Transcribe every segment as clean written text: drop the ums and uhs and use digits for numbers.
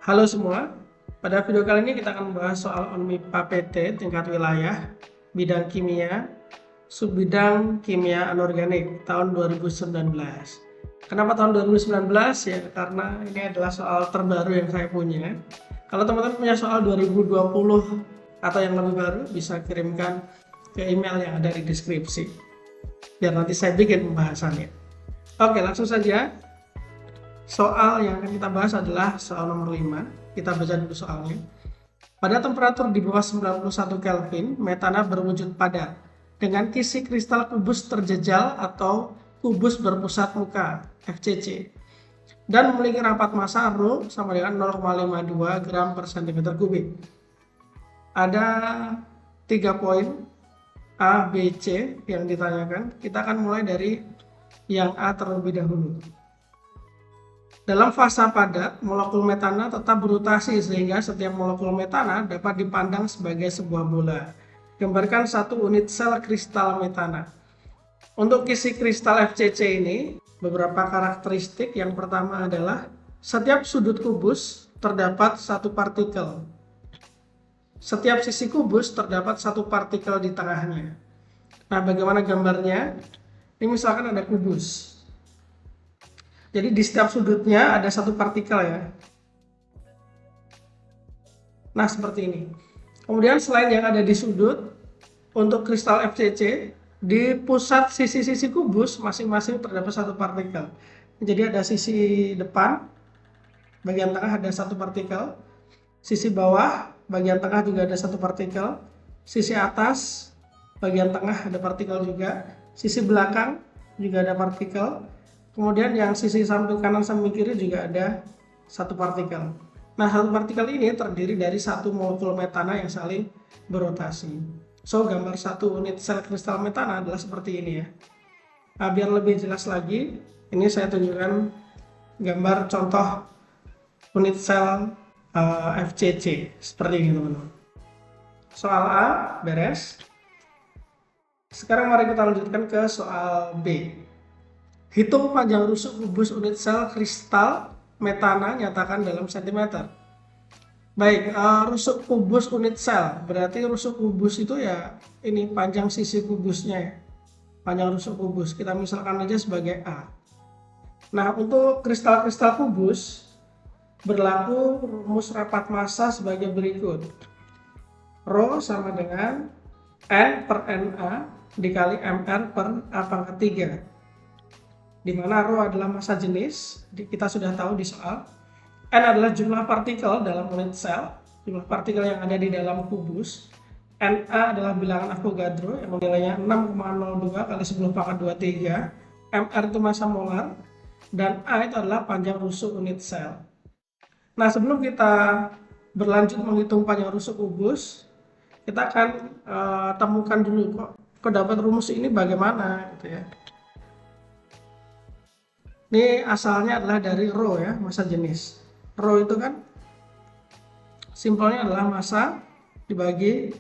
Halo semua, pada video kali ini kita akan membahas soal UNMIPA PT tingkat wilayah, bidang kimia, subbidang kimia anorganik tahun 2019. Kenapa tahun 2019? Ya karena ini adalah soal terbaru yang saya punya. Kalau teman-teman punya soal 2020 atau yang lebih baru, bisa kirimkan ke email yang ada di deskripsi, biar nanti saya bikin pembahasannya. Oke, langsung saja. Soal yang akan kita bahas adalah soal nomor 5. Kita baca dulu soalnya. Pada temperatur di bawah 91 Kelvin, metana berwujud padat dengan kisi kristal kubus terjejal atau kubus berpusat muka (FCC) dan memiliki rapat massa Rho sama dengan 0,52 gram per cm kubik. Ada 3 poin A, B, C yang ditanyakan. Kita akan mulai dari yang A terlebih dahulu. Dalam fasa padat, molekul metana tetap berotasi sehingga setiap molekul metana dapat dipandang sebagai sebuah bola. Gambarkan satu unit sel kristal metana. Untuk kisi kristal FCC ini, beberapa karakteristik. Yang pertama adalah setiap sudut kubus terdapat satu partikel. Setiap sisi kubus terdapat satu partikel di tengahnya. Nah, bagaimana gambarnya? Ini misalkan ada kubus. Jadi di setiap sudutnya ada satu partikel ya. Nah, seperti ini. Kemudian selain yang ada di sudut, untuk kristal FCC, di pusat sisi-sisi kubus masing-masing terdapat satu partikel. Jadi ada sisi depan, bagian tengah ada satu partikel. Sisi bawah, bagian tengah juga ada satu partikel. Sisi atas, bagian tengah ada partikel juga. Sisi belakang juga ada partikel. Kemudian yang sisi samping kanan samping kiri juga ada satu partikel. Nah, satu partikel ini terdiri dari satu molekul metana yang saling berotasi. So, gambar satu unit sel kristal metana adalah seperti ini ya. Nah, biar lebih jelas lagi, ini saya tunjukkan gambar contoh unit sel FCC seperti ini teman-teman. Soal A beres. Sekarang mari kita lanjutkan ke soal B. Hitung panjang rusuk kubus unit sel kristal metana nyatakan dalam sentimeter. Baik, rusuk kubus unit sel, berarti rusuk kubus itu ya ini panjang sisi kubusnya ya. Panjang rusuk kubus, kita misalkan aja sebagai A. Nah, untuk kristal-kristal kubus berlaku rumus rapat massa sebagai berikut. Rho sama dengan N per Na dikali Mr per A pangkat 3. Di mana Rho adalah massa jenis, kita sudah tahu di soal. N adalah jumlah partikel dalam unit sel, jumlah partikel yang ada di dalam kubus. Na adalah bilangan Avogadro yang nilainya 6,02 kali 10 pangkat 23. Mr itu massa molar, dan A itu adalah panjang rusuk unit sel. Nah, sebelum kita berlanjut menghitung panjang rusuk kubus, kita akan temukan dulu kok dapat rumus ini bagaimana gitu ya. Ini asalnya adalah dari Rho ya, massa jenis. Rho itu kan simpelnya adalah massa dibagi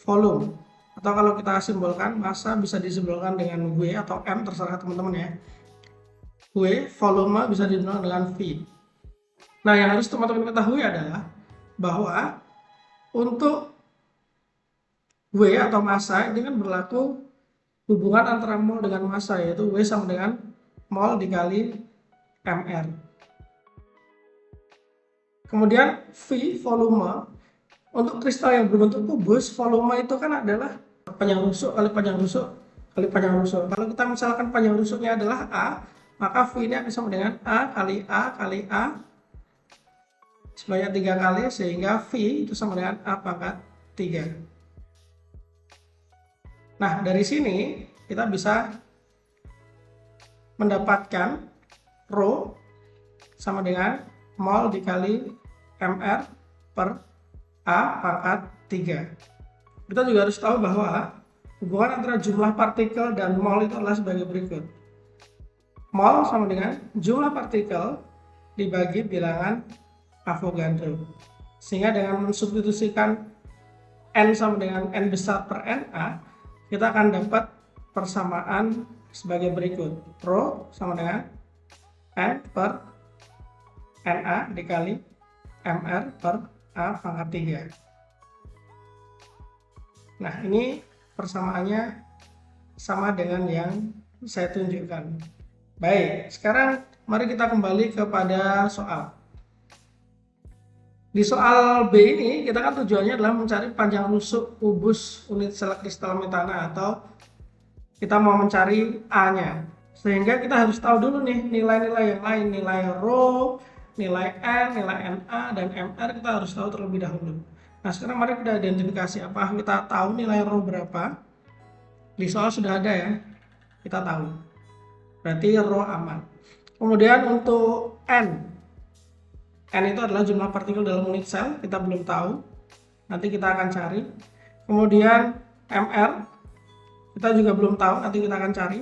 volume. Atau kalau kita simbolkan, massa bisa disimbolkan dengan W atau M, terserah teman-teman ya. W, volume bisa disimbolkan dengan V. Nah, yang harus teman-teman ketahui adalah bahwa untuk W atau massa ini kan berlaku hubungan antara mol dengan massa, yaitu W sama dengan mol dikali Mr. Kemudian V, volume. Untuk kristal yang berbentuk kubus, volume itu kan adalah panjang rusuk kali panjang rusuk kali panjang rusuk. Kalau kita misalkan panjang rusuknya adalah A, maka V ini akan sama dengan A kali A sebanyak 3 kali, sehingga V itu sama dengan A pangkat 3. Nah, dari sini kita bisa mendapatkan Rho sama dengan mol dikali Mr per A pangkat 3. Kita juga harus tahu bahwa hubungan antara jumlah partikel dan mol itu adalah sebagai berikut. Mol sama dengan jumlah partikel dibagi bilangan Avogadro. Sehingga dengan mensubstitusikan N sama dengan N besar per Na, kita akan dapat persamaan sebagai berikut. Rho sama dengan N per Na dikali MR per A pangkat 3. Nah, ini persamaannya sama dengan yang saya tunjukkan. Baik, sekarang mari kita kembali kepada soal. Di soal B ini, kita kan tujuannya adalah mencari panjang rusuk kubus unit sel kristal metana, atau kita mau mencari A-nya. Sehingga kita harus tahu dulu nih nilai-nilai yang lain, nilai rho, nilai N, nilai NA, dan MR kita harus tahu terlebih dahulu. Nah, sekarang mari kita identifikasi. Apa kita tahu nilai rho berapa? Di soal sudah ada ya, kita tahu. Berarti rho aman. Kemudian untuk N itu adalah jumlah partikel dalam unit sel, kita belum tahu. Nanti kita akan cari. Kemudian MR, kita juga belum tahu, nanti kita akan cari.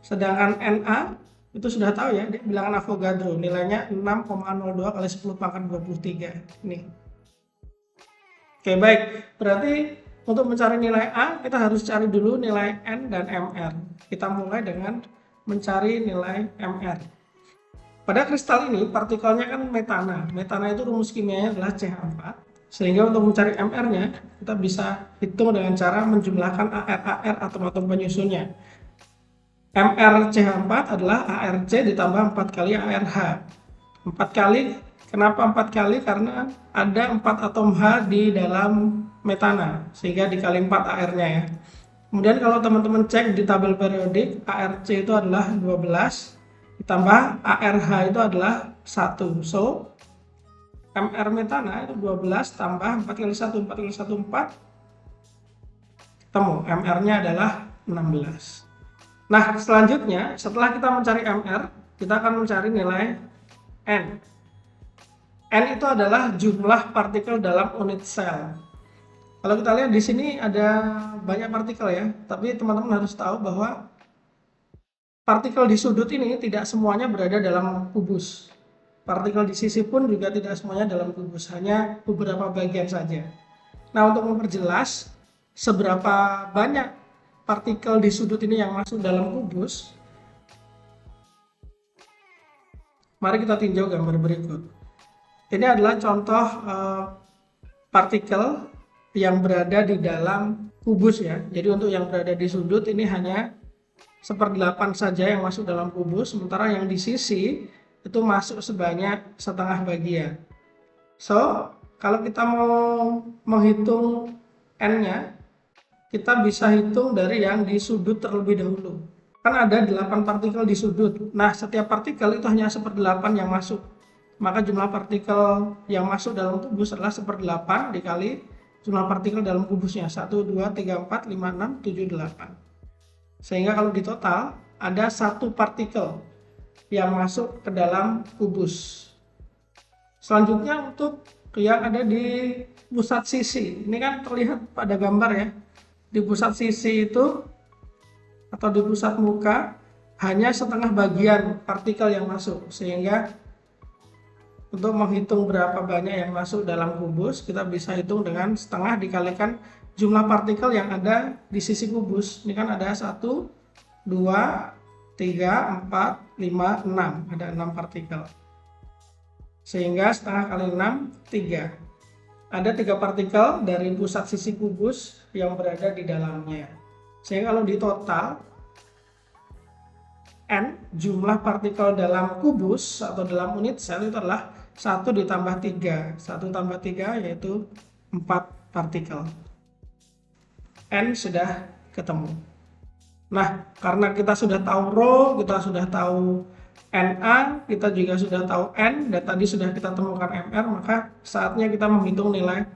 Sedangkan NA, itu sudah tahu ya, bilangan Avogadro, nilainya 6,02 kali 10 pangkat 23. Nih. Oke, baik. Berarti untuk mencari nilai A, kita harus cari dulu nilai N dan MR. Kita mulai dengan mencari nilai MR. Pada kristal ini, partikelnya kan metana. Metana itu rumus kimianya adalah CH4. Sehingga untuk mencari MR-nya, kita bisa hitung dengan cara menjumlahkan AR atom-atom penyusunnya. MR CH4 adalah ARC ditambah 4 kali ARH. 4 kali, kenapa 4 kali? Karena ada 4 atom H di dalam metana, sehingga dikali 4 AR-nya ya. Kemudian kalau teman-teman cek di tabel periodik, ARC itu adalah 12, ditambah ARH itu adalah 1. So, MR metana itu 12 tambah 4 kali 1, 4 kali 1, 4. Ketemu, MR-nya adalah 16. Nah, selanjutnya setelah kita mencari MR, kita akan mencari nilai N. N itu adalah jumlah partikel dalam unit sel. Kalau kita lihat di sini ada banyak partikel ya, tapi teman-teman harus tahu bahwa partikel di sudut ini tidak semuanya berada dalam kubus. Partikel di sisi pun juga tidak semuanya dalam kubus, hanya beberapa bagian saja. Nah, untuk memperjelas seberapa banyak partikel di sudut ini yang masuk dalam kubus, mari kita tinjau gambar berikut. Ini adalah contoh partikel yang berada di dalam kubus ya. Jadi untuk yang berada di sudut ini hanya 1/8 saja yang masuk dalam kubus, sementara yang di sisi itu masuk sebanyak setengah bagian. So, kalau kita mau menghitung N-nya, kita bisa hitung dari yang di sudut terlebih dahulu. Kan ada 8 partikel di sudut. Nah, setiap partikel itu hanya 1/8 yang masuk. Maka jumlah partikel yang masuk dalam kubus adalah 1/8 dikali jumlah partikel dalam kubusnya. 1, 2, 3, 4, 5, 6, 7, 8. Sehingga kalau di total ada 1 partikel yang masuk ke dalam kubus. Selanjutnya untuk yang ada di pusat sisi. Ini kan terlihat pada gambar ya. Di pusat sisi itu atau di pusat muka hanya setengah bagian partikel yang masuk. Sehingga untuk menghitung berapa banyak yang masuk dalam kubus, kita bisa hitung dengan setengah dikalikan jumlah partikel yang ada di sisi kubus. Ini kan ada 1, 2, 3, 4, 5, 6. Ada 6 partikel. Sehingga setengah kali 6, 3. Ada 3 partikel dari pusat sisi kubus yang berada di dalamnya. Sehingga kalau di total, N, jumlah partikel dalam kubus atau dalam unit sel itu adalah 1 ditambah 3. 1 tambah 3 yaitu 4 partikel. N sudah ketemu. Nah, karena kita sudah tahu rho, kita sudah tahu NA, kita juga sudah tahu N, dan tadi sudah kita temukan MR, maka saatnya kita menghitung nilai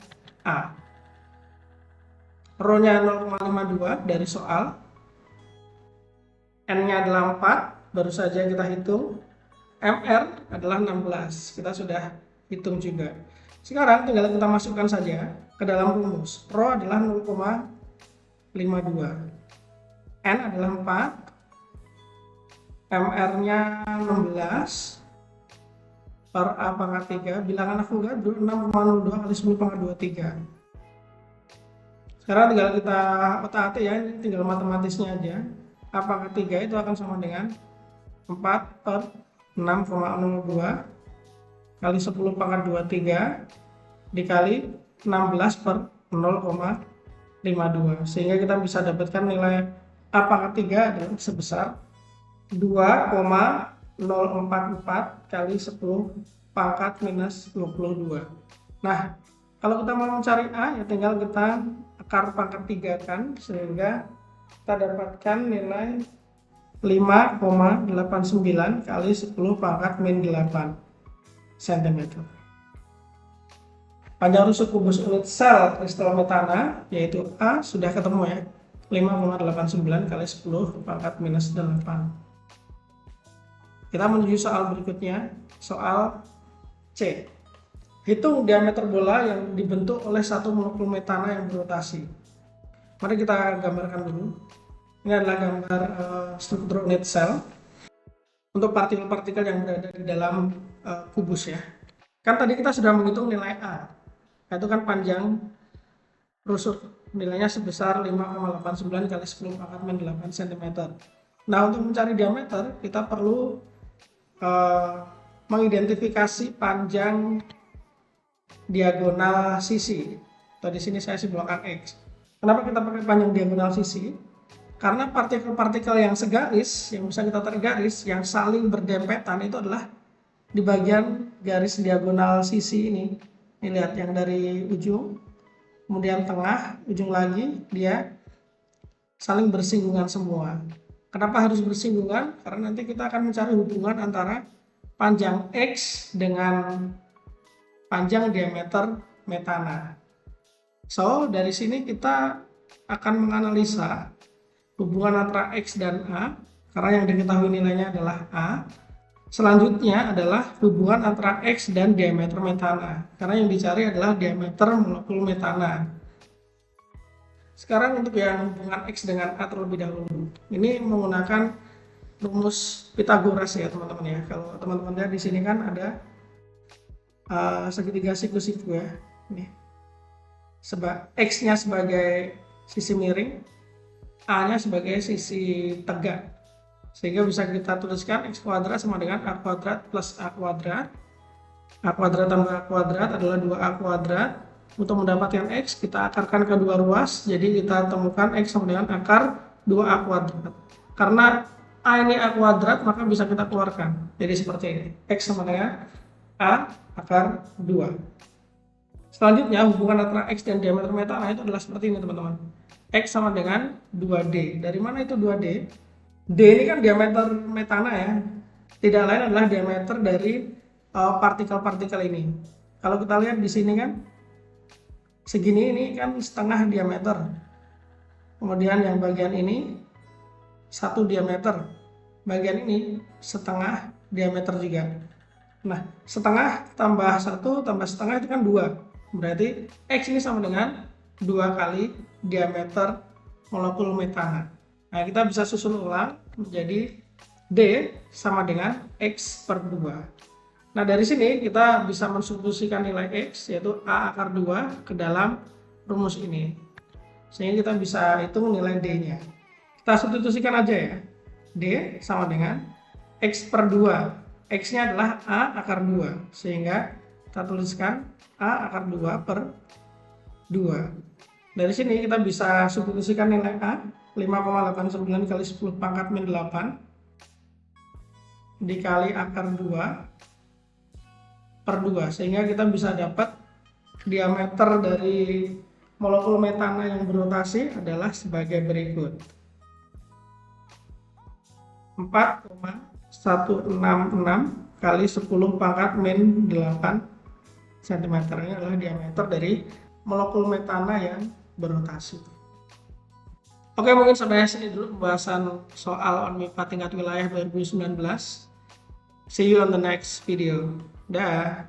A. Rho-nya 0,52 dari soal. N-nya adalah 4, baru saja kita hitung. MR adalah 16, kita sudah hitung juga. Sekarang tinggal kita masukkan saja ke dalam rumus. Rho adalah 0,52. N adalah 4, MR-nya 16 per A pangkat 3, bilangan Avogadro 6,02 kali 10 pangkat 23. Sekarang tinggal kita otak-atik ya, ini tinggal matematisnya aja. A pangkat 3 itu akan sama dengan 4 per 6,02 kali 10 pangkat 23 dikali 16 per 0,52, sehingga kita bisa dapatkan nilai A pangkat 3 adalah sebesar 2,044 kali 10 pangkat minus 22. Nah, kalau kita mau mencari A, ya tinggal kita akar pangkat 3 kan, sehingga kita dapatkan nilai 5,89 kali 10 pangkat min 8 cm. Panjang rusuk kubus unit sel kristal metana, yaitu A, sudah ketemu ya, 5,89 kali 10 pangkat minus 8. Kita menuju soal berikutnya, soal C. Hitung diameter bola yang dibentuk oleh satu molekul metana yang berotasi. Mari kita gambarkan dulu. Ini adalah gambar struktur unit sel untuk partikel-partikel yang berada di dalam kubus ya. Kan tadi kita sudah menghitung nilai A, yaitu kan panjang rusuk, nilainya sebesar 5,89 kali 10 pangkat min 8 cm. Nah, untuk mencari diameter kita perlu mengidentifikasi panjang diagonal sisi. Atau di sini saya simbolkan X. Kenapa kita pakai panjang diagonal sisi? Karena partikel-partikel yang segaris, yang bisa kita tarik garis, yang saling berdempetan itu adalah di bagian garis diagonal sisi ini. Ini lihat, yang dari ujung, kemudian tengah, ujung lagi, dia saling bersinggungan semua. Kenapa harus bersinggungan? Karena nanti kita akan mencari hubungan antara panjang X dengan panjang diameter metana. So, dari sini kita akan menganalisa hubungan antara X dan A, karena yang diketahui nilainya adalah A. Selanjutnya adalah hubungan antara X dan diameter metana, karena yang dicari adalah diameter molekul metana. Sekarang untuk yang hubungan X dengan A terlebih dahulu. Ini menggunakan rumus Pythagoras ya teman-teman ya. Kalau teman-teman lihat di sini kan ada segitiga siku-siku ya. Ini. X-nya sebagai sisi miring, A-nya sebagai sisi tegak. Sehingga bisa kita tuliskan X kuadrat sama dengan A kuadrat plus A kuadrat. A kuadrat tambah A kuadrat adalah 2A kuadrat. Untuk mendapatkan X, kita akarkan ke dua ruas. Jadi kita temukan X sama dengan akar 2A kuadrat. Karena A ini A kuadrat, maka bisa kita keluarkan. Jadi seperti ini. X sama dengan A akar 2. Selanjutnya, hubungan antara X dan diameter metana itu adalah seperti ini teman-teman. X sama dengan 2D. Dari mana itu 2D? D ini kan diameter metana ya. Tidak lain adalah diameter dari partikel-partikel ini. Kalau kita lihat di sini kan, segini ini kan setengah diameter. Kemudian yang bagian ini 1 diameter. Bagian ini setengah diameter juga. Nah, setengah tambah 1 tambah setengah itu kan 2. Berarti X ini sama dengan 2 kali diameter molekul metana. Nah, kita bisa susun ulang menjadi D sama dengan X per 2. Nah, dari sini kita bisa mensubstitusikan nilai X, yaitu A akar 2 ke dalam rumus ini. Sehingga kita bisa hitung nilai D-nya. Kita substitusikan aja ya. D sama dengan X per 2. X-nya adalah A akar 2. Sehingga kita tuliskan A akar 2 per 2. Dari sini kita bisa substitusikan nilai A, 5,89 kali 10 pangkat min 8 dikali akar 2 per 2. Sehingga kita bisa dapat diameter dari molekul metana yang berotasi adalah sebagai berikut. 4,166 kali 10 pangkat min 8 cm. Ini adalah diameter dari molekul metana yang berotasi. Oke, mungkin sampai sini dulu pembahasan soal ONMIPA tingkat wilayah 2019. See you on the next video. Dah.